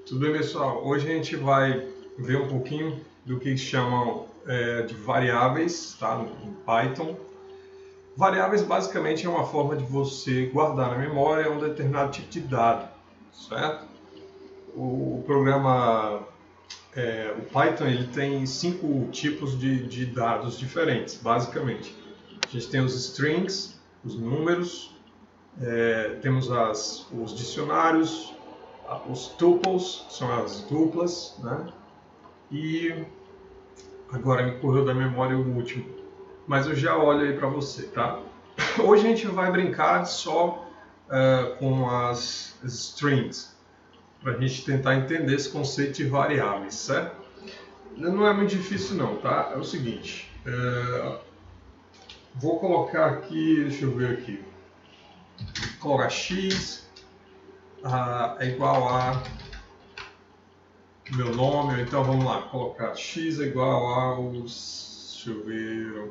Tudo bem, pessoal? Hoje a gente vai ver um pouquinho do que chamam de variáveis, tá? No Python. Variáveis basicamente é uma forma de você guardar na memória um determinado tipo de dado, certo? O programa, o Python, ele tem 5 tipos de dados diferentes, basicamente. A gente tem os strings, os números, temos os dicionários, os tuples, são as duplas, né? E agora me correu da memória o último, mas eu já olho aí para você, tá? Hoje a gente vai brincar só com as strings, para a gente tentar entender esse conceito de variáveis, certo? Não é muito difícil não, tá? É o seguinte, vou colocar aqui, deixa eu ver aqui, vou colocar x é igual a meu nome, então vamos lá, colocar x é igual aos, deixa eu ver,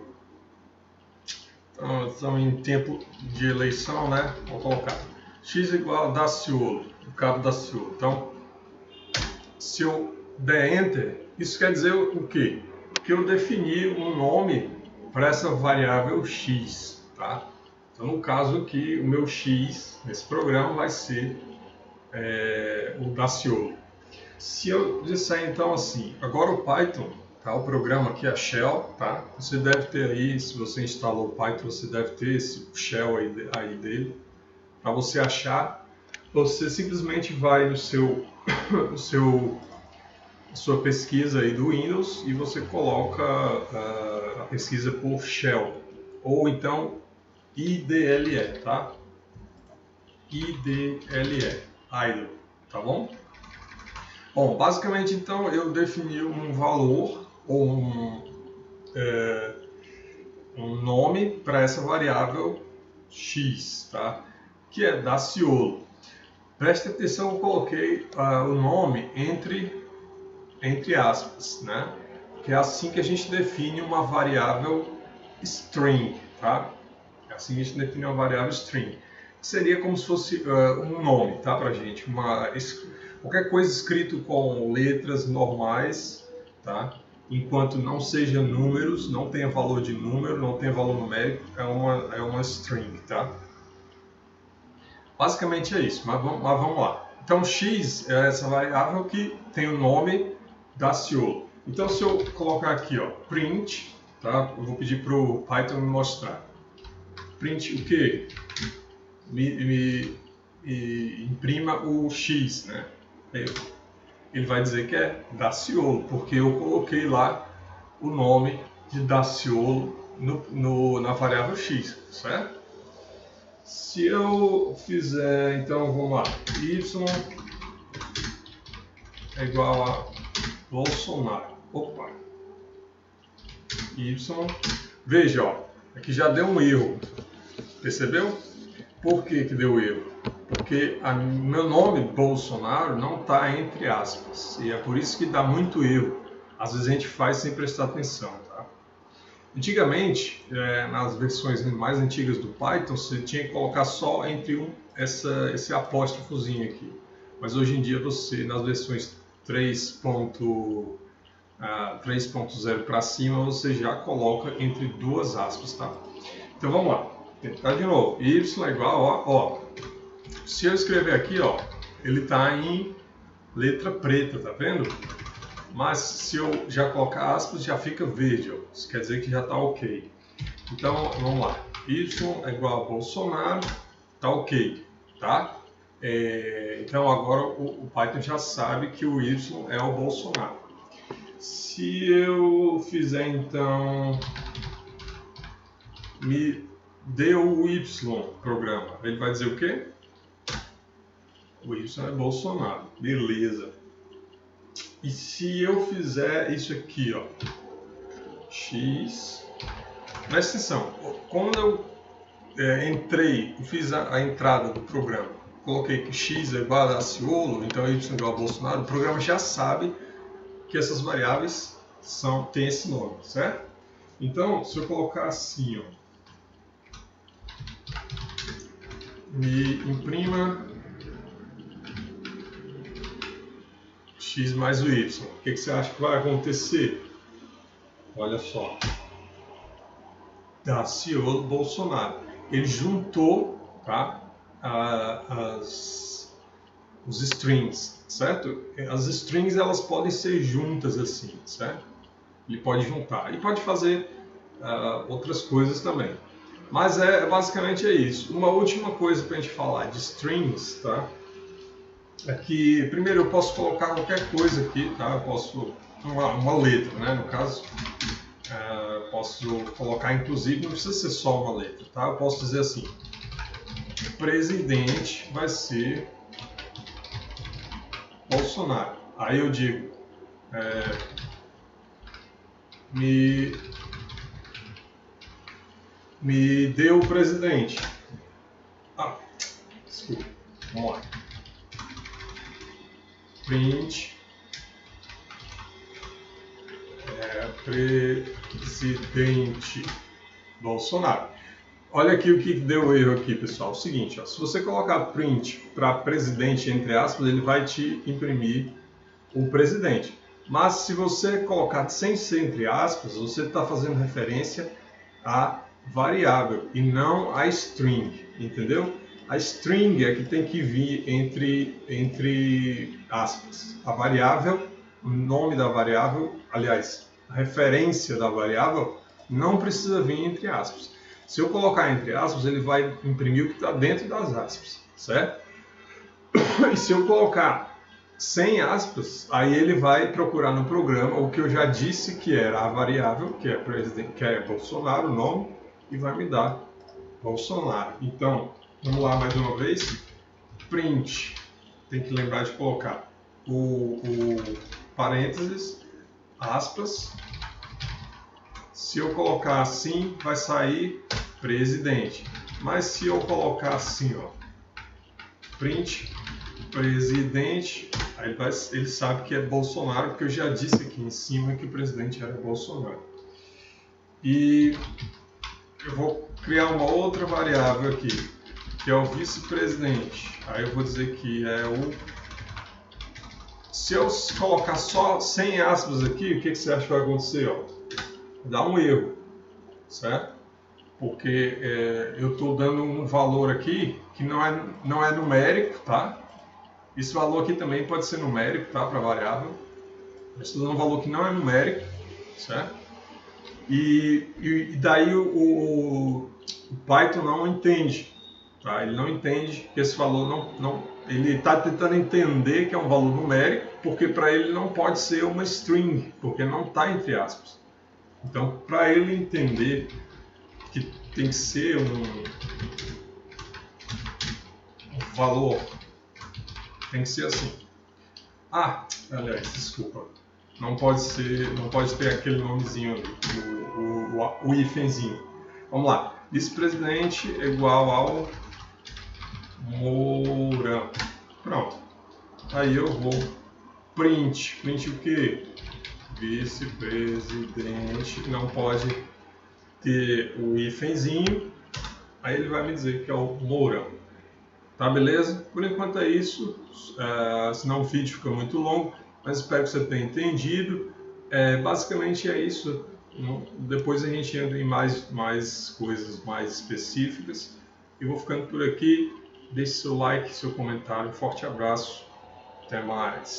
então, estamos em tempo de eleição, né? Vou colocar x é igual a Daciolo, o cabo Daciolo. Então, se eu der Enter, isso quer dizer o quê? Que eu defini um nome para essa variável x, tá? Então, no caso aqui, o meu x nesse programa vai ser o Daciolo. Se eu disser então assim, agora o Python, tá, o programa aqui é Shell, tá? Você deve ter aí, se você instalou o Python, você deve ter esse Shell aí dele. Para você achar, você simplesmente vai no sua pesquisa aí do Windows e você coloca a pesquisa por Shell, ou então IDLE, tá? IDLE, idle, tá bom? Bom, basicamente então eu defini um valor ou um nome para essa variável x, tá? Que é Daciolo. Preste atenção, eu coloquei o nome entre aspas, né? Que é assim que a gente define uma variável string, tá? É assim que a gente define uma variável string. Seria como se fosse um nome, tá, pra gente? Qualquer coisa escrito com letras normais, tá? Enquanto não seja números, não tenha valor de número, não tenha valor numérico, é uma string, tá? Basicamente é isso, mas vamos lá. Então x é essa variável que tem o nome Daciolo. Então se eu colocar aqui, ó, print, tá? Eu vou pedir para o Python me mostrar. Print o quê? Me imprima o x, né? Ele vai dizer que é Daciolo, porque eu coloquei lá o nome de Daciolo na variável x, certo? Se eu fizer, então vamos lá, y é igual a Bolsonaro. Opa! Y, veja, ó, aqui já deu um erro, percebeu? Por que deu erro? Porque meu nome, Bolsonaro, não está entre aspas. E é por isso que dá muito erro. Às vezes a gente faz sem prestar atenção. Tá? Antigamente, nas versões mais antigas do Python, você tinha que colocar só entre esse apóstrofozinho aqui. Mas hoje em dia, nas versões 3.0 para cima, você já coloca entre duas aspas. Tá? Então vamos lá. Tentar de novo, y é igual a, ó, se eu escrever aqui, ó, ele está em letra preta, tá vendo? Mas se eu já colocar aspas, já fica verde, ó. Isso quer dizer que já está ok. Então, vamos lá, y é igual a Bolsonaro, tá ok, tá? Então agora o Python já sabe que o y é o Bolsonaro. Se eu fizer então, deu o y programa, ele vai dizer o quê? O y é Bolsonaro, beleza. E se eu fizer isso aqui, ó, x, presta atenção, quando eu fiz a entrada do programa, coloquei que x é igual a Daciolo, então y é igual a Bolsonaro, o programa já sabe que essas variáveis têm esse nome, certo? Então, se eu colocar assim, ó, me imprima X mais o Y. O que você acha que vai acontecer? Olha só. Daciolo Bolsonaro. Ele juntou, tá, os strings, certo? As strings elas podem ser juntas assim, certo? Ele pode juntar e pode fazer outras coisas também. Mas basicamente é isso. Uma última coisa para a gente falar de strings, tá? É que primeiro eu posso colocar qualquer coisa aqui, tá? Eu posso uma letra, né? No caso, posso colocar inclusive, não precisa ser só uma letra, tá? Eu posso dizer assim: presidente vai ser Bolsonaro. Aí eu digo me dê o presidente. Desculpa. Vamos lá. Print presidente Bolsonaro. Olha aqui o que deu erro aqui, pessoal. O seguinte, ó, se você colocar print para presidente entre aspas, ele vai te imprimir o presidente. Mas se você colocar sem ser entre aspas, você está fazendo referência a variável e não a string, entendeu? A string é que tem que vir entre aspas. A variável, o nome da variável, aliás, a referência da variável não precisa vir entre aspas. Se eu colocar entre aspas, ele vai imprimir o que está dentro das aspas, certo? E se eu colocar sem aspas, aí ele vai procurar no programa o que eu já disse que era a variável, que é Bolsonaro, o nome, e vai me dar Bolsonaro. Então, vamos lá mais uma vez. Print. Tem que lembrar de colocar o parênteses, aspas. Se eu colocar assim, vai sair presidente. Mas se eu colocar assim, ó, print presidente, aí ele sabe que é Bolsonaro, porque eu já disse aqui em cima que o presidente era Bolsonaro. E eu vou criar uma outra variável aqui, que é o vice-presidente. Aí eu vou dizer que é o... Se eu colocar só 100 aspas aqui, o que você acha que vai acontecer? Ó? Dá um erro, certo? Porque eu estou dando um valor aqui que não é numérico, tá? Esse valor aqui também pode ser numérico, tá? Para variável. Eu estou dando um valor que não é numérico, certo? E daí o Python não entende, tá? Ele não entende que esse valor ele está tentando entender que é um valor numérico, porque para ele não pode ser uma string, porque não está entre aspas. Então, para ele entender que tem que ser um valor, tem que ser assim. Aliás, desculpa. Não pode ter aquele nomezinho ali, o hífenzinho. Vamos lá. Vice-presidente é igual ao Mourão. Pronto. Aí eu vou print. Print o quê? Vice-presidente. Não pode ter o hífenzinho. Aí ele vai me dizer que é o Mourão. Tá, beleza? Por enquanto é isso. Senão o vídeo fica muito longo. Mas espero que você tenha entendido. Basicamente é isso. Depois a gente entra em mais coisas mais específicas. Eu vou ficando por aqui. Deixe seu like, seu comentário. Um forte abraço. Até mais.